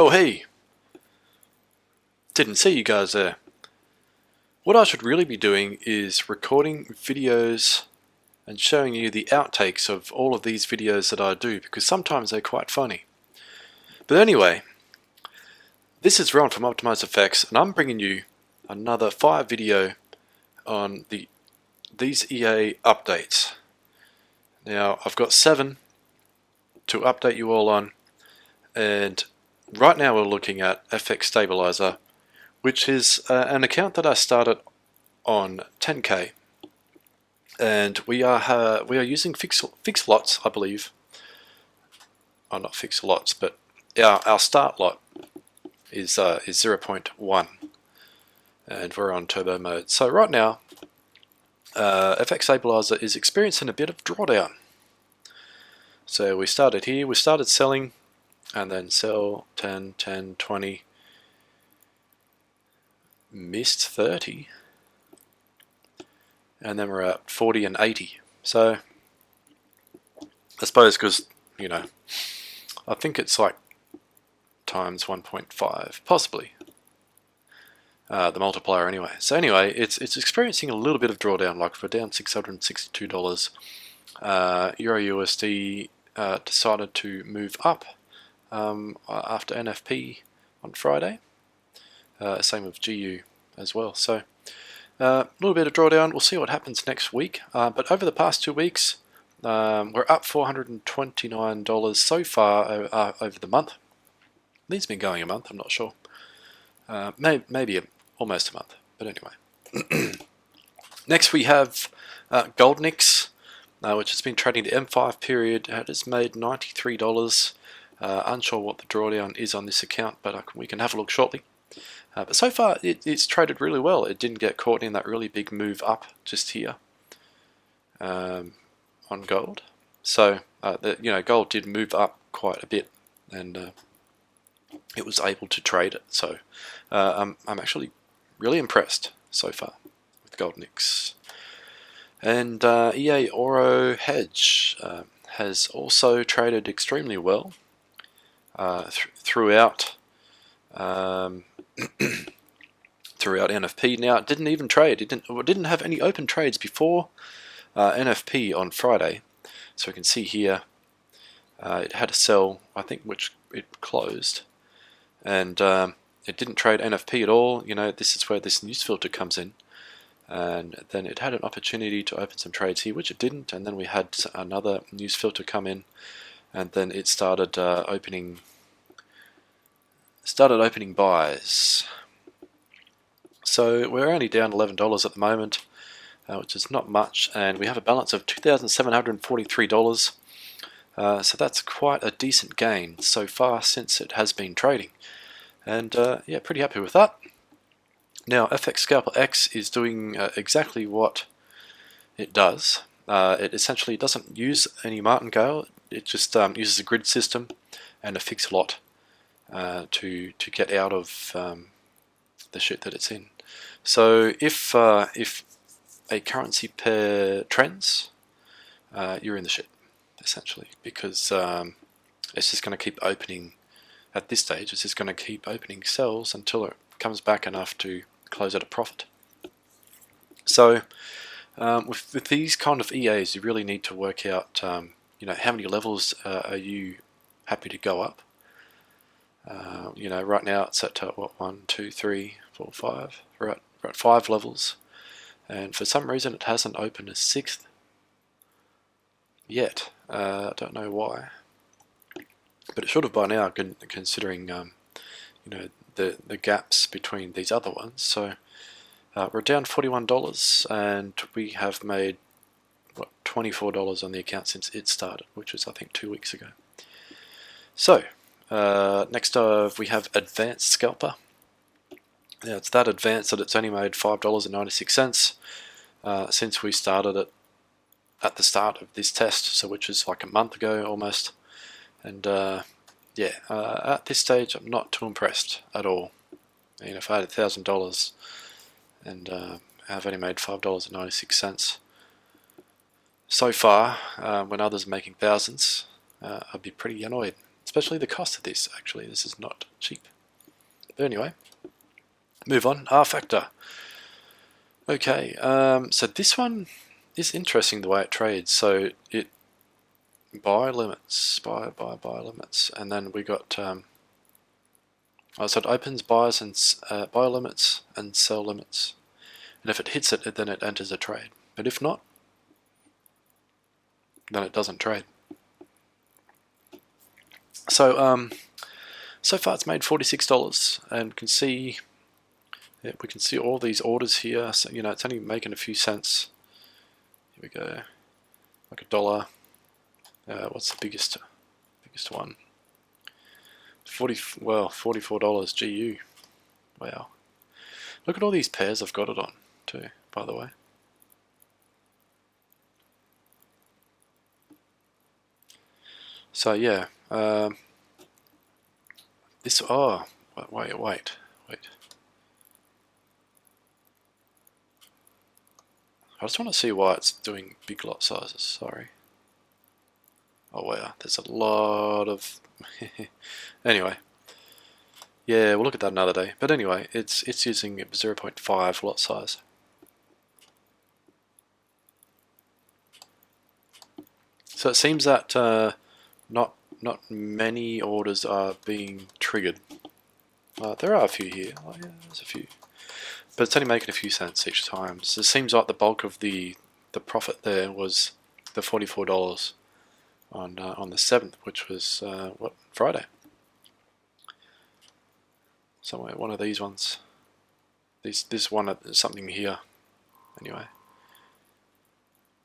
Oh hey, didn't see you guys there. What I should really be doing is recording videos and showing you the outtakes of all of these videos that I do, because sometimes they're quite funny. But anyway, this is Ron from Optimized Effects, and I'm bringing you another 5 video on these EA updates. Now I've got 7 to update you all on, and right now we're looking at FX Stabilizer, which is an account that I started on 10k, and we are using fixed lots, I believe. Oh, not fixed lots, but our start lot is 0.1, and we're on turbo mode. So right now, FX Stabilizer is experiencing a bit of drawdown. So we started here, we started selling, and then sell 10, 10, 20, missed 30, and then we're at 40 and 80. So I suppose because, you know, I think it's like times 1.5, possibly, the multiplier anyway. So anyway, it's experiencing a little bit of drawdown. Like we're down $662. Euro USD decided to move up after NFP on Friday. Same with GU as well. So a little bit of drawdown. We'll see what happens next week. But over the past 2 weeks, we're up $429 so far over the month. I think it's been going a month, I'm not sure. Maybe almost a month, but anyway. Next we have GoldX, which has been trading the M5 period. It has made $93. Unsure what the drawdown is on this account, but we can have a look shortly. But so far it's traded really well. It didn't get caught in that really big move up just here on gold. So gold did move up quite a bit, and it was able to trade it. So I'm actually really impressed so far with GoldX. And EA Oro Hedge has also traded extremely well throughout throughout NFP. Now it didn't even trade. It didn't have any open trades before NFP on Friday. So we can see here it had a sell, I think, which it closed, and it didn't trade NFP at all. You know, this is where this news filter comes in, and then it had an opportunity to open some trades here, which it didn't, and then we had another news filter come in, and then it started opening buys. So we're only down $11 at the moment, which is not much, and we have a balance of $2,743. So that's quite a decent gain so far since it has been trading, and yeah, pretty happy with that. Now FXBlue is doing exactly what it does. It essentially doesn't use any martingale. It just uses a grid system and a fixed lot to get out of the shit that it's in. So if a currency pair trends, you're in the shit, essentially, because it's just going to keep opening. At this stage, it's just going to keep opening sells until it comes back enough to close at a profit. So with these kind of EAs, you really need to work out how many levels are you happy to go up. Right now it's at what, 1, 2, 3, 4, 5. We're at 5 levels, and for some reason it hasn't opened a 6th yet. I don't know why, but it should have by now, considering the gaps between these other ones. So we're down $41, and we have made what, $24 on the account since it started, which was I think 2 weeks ago. So next we have Advanced Scalper. Yeah, it's that advanced that it's only made $5.96 since we started it at the start of this test, so which is like a month ago almost. And yeah, at this stage I'm not too impressed at all. I mean, if I had $1,000 and I've only made $5.96 so far, when others are making thousands, I'd be pretty annoyed. especially the cost of this. Actually, this is not cheap. But anyway, move on. R factor. Okay, so this one is interesting the way it trades. So it buy limits, buy limits, and then we got so it opens buys and buy limits and sell limits, and if it hits it, then it enters a trade. But if not, then it doesn't trade. So so far it's made $46, and can see. Yeah, we can see all these orders here. So, you know, it's only making a few cents. Here we go, like $1. What's the biggest one? $44 GU. Wow. Look at all these pairs I've got it on too, by the way. So yeah, this. Oh, wait. I just want to see why it's doing big lot sizes. Sorry. Oh wow, there's a lot of. Anyway, yeah, we'll look at that another day. But anyway, it's using 0.5 lot size. So it seems that not many orders are being triggered. There are a few here. Oh yeah, there's a few. But it's only making a few cents each time. So it seems like the bulk of the profit there was the $44 on the 7th, which was what, Friday? Somewhere, one of these ones. This one, something here. Anyway,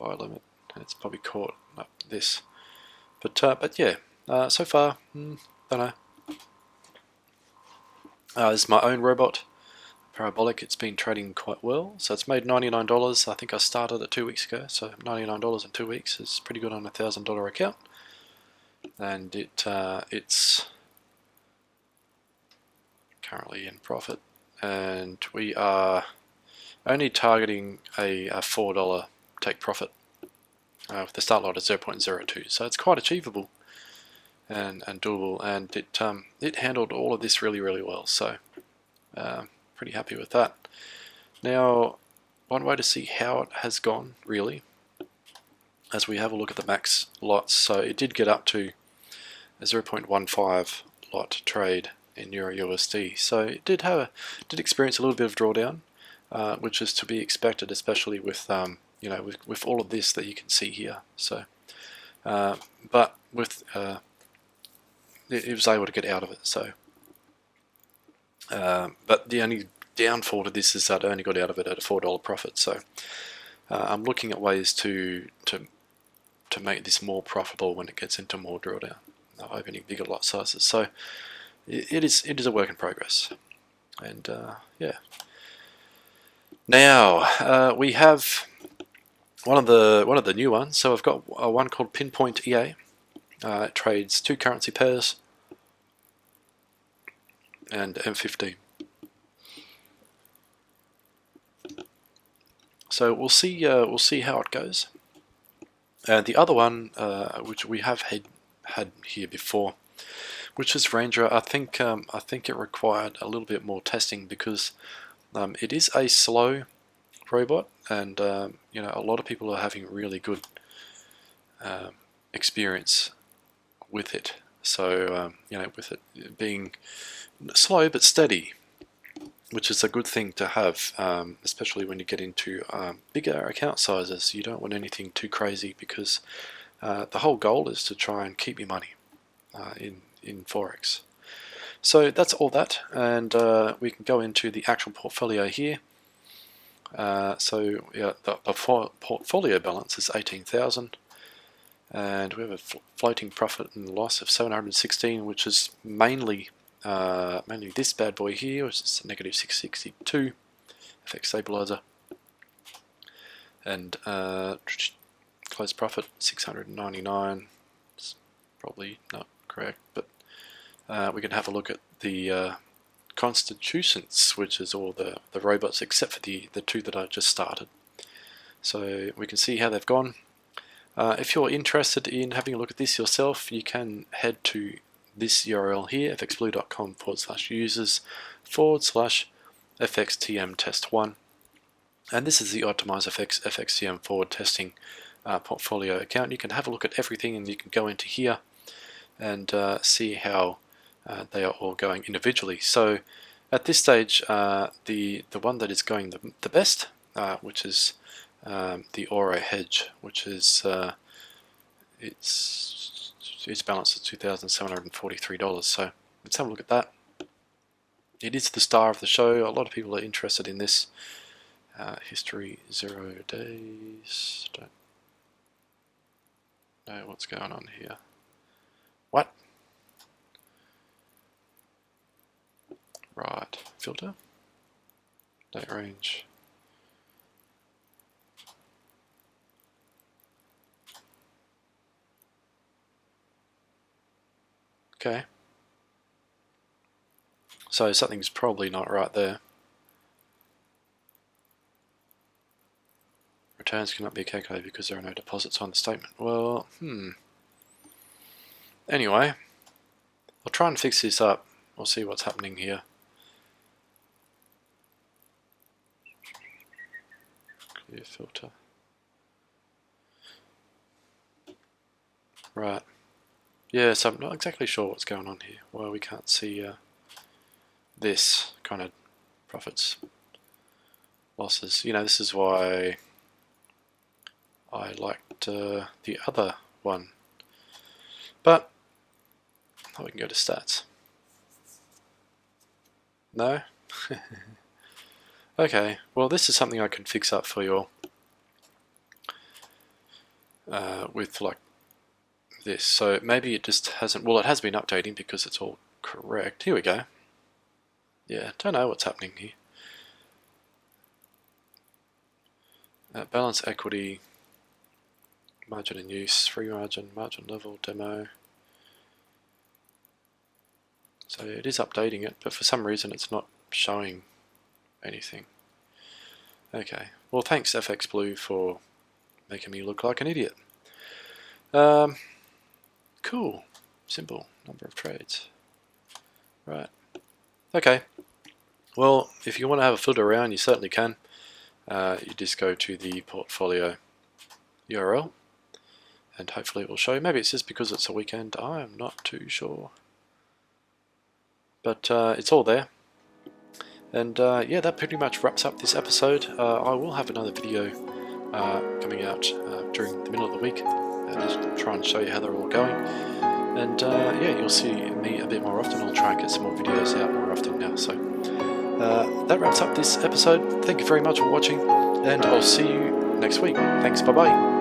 buy limit, and it's probably caught up this. But yeah, so far, don't know. This is my own robot. Parabolic. It's been trading quite well, so it's made $99. I think I started it 2 weeks ago, so $99 in 2 weeks is pretty good on a $1,000 account. And it's currently in profit, and we are only targeting a $4 take profit with the start lot at 0.02, so it's quite achievable and doable, and it handled all of this really well, so pretty happy with that. Now, one way to see how it has gone, really, as we have a look at the max lots, so it did get up to a 0.15 lot trade in Euro USD, so it did experience a little bit of drawdown, which is to be expected, especially with you know, with all of this that you can see here. So, but with it was able to get out of it. So. But the only downfall to this is that I only got out of it at a $4 profit. So I'm looking at ways to make this more profitable when it gets into more drawdown, opening bigger lot sizes. So it is a work in progress. And yeah. Now we have one of the new ones. So I've got one called Pinpoint EA. It trades 2 currency pairs and M15. So we'll see how it goes. And the other one, which we have had here before, which is Ranger, I think it required a little bit more testing because it is a slow robot, and you know, a lot of people are having really good experience with it. So you know, with it being slow but steady, which is a good thing to have, especially when you get into bigger account sizes. You don't want anything too crazy because the whole goal is to try and keep your money in Forex. So that's all that, and we can go into the actual portfolio here. So yeah, the portfolio balance is 18,000, and we have a floating profit and loss of 716, which is mainly this bad boy here, which is negative 662 FX stabilizer, and close profit 699. It's probably not correct, but we can have a look at the constitutions, which is all the robots except for the 2 that I just started. So we can see how they've gone. If you're interested in having a look at this yourself, you can head to this URL here, fxblue.com/users/FXTM test1. And this is the Optimize FX FXTM forward testing portfolio account. You can have a look at everything, and you can go into here and see how they are all going individually. So at this stage, the one that is going the best, which is the Oro hedge, which is its balance is $2,743. So let's have a look at that. It is the star of the show. A lot of people are interested in this. History 0 days. Don't know what's going on here. What? Right. Filter. Date range. Okay. So something's probably not right there. Returns cannot be calculated because there are no deposits on the statement. Well, Anyway, I'll try and fix this up. We'll see what's happening here. Clear filter. Right. Yeah, so I'm not exactly sure what's going on here. Well, we can't see this kind of profits, losses. You know, this is why I liked the other one. But we can go to stats. No? Okay, well this is something I can fix up for you all with like this. So maybe it just hasn't, well it has been updating because it's all correct. Here we go. Yeah, don't know what's happening here. Balance equity, margin in use, free margin, margin level, demo. So it is updating it, but for some reason it's not showing anything. Okay, well thanks FXBlue for making me look like an idiot. Cool, simple, number of trades. Right, okay. Well, if you want to have a filter around, you certainly can. You just go to the portfolio URL and hopefully it will show you. Maybe it's just because it's a weekend, I am not too sure. But it's all there. And yeah, that pretty much wraps up this episode. I will have another video coming out during the middle of the week. Just try and show you how they're all going. And yeah, you'll see me a bit more often. I'll try and get some more videos out more often now. So that wraps up this episode. Thank you very much for watching, and I'll see you next week. Thanks, bye-bye.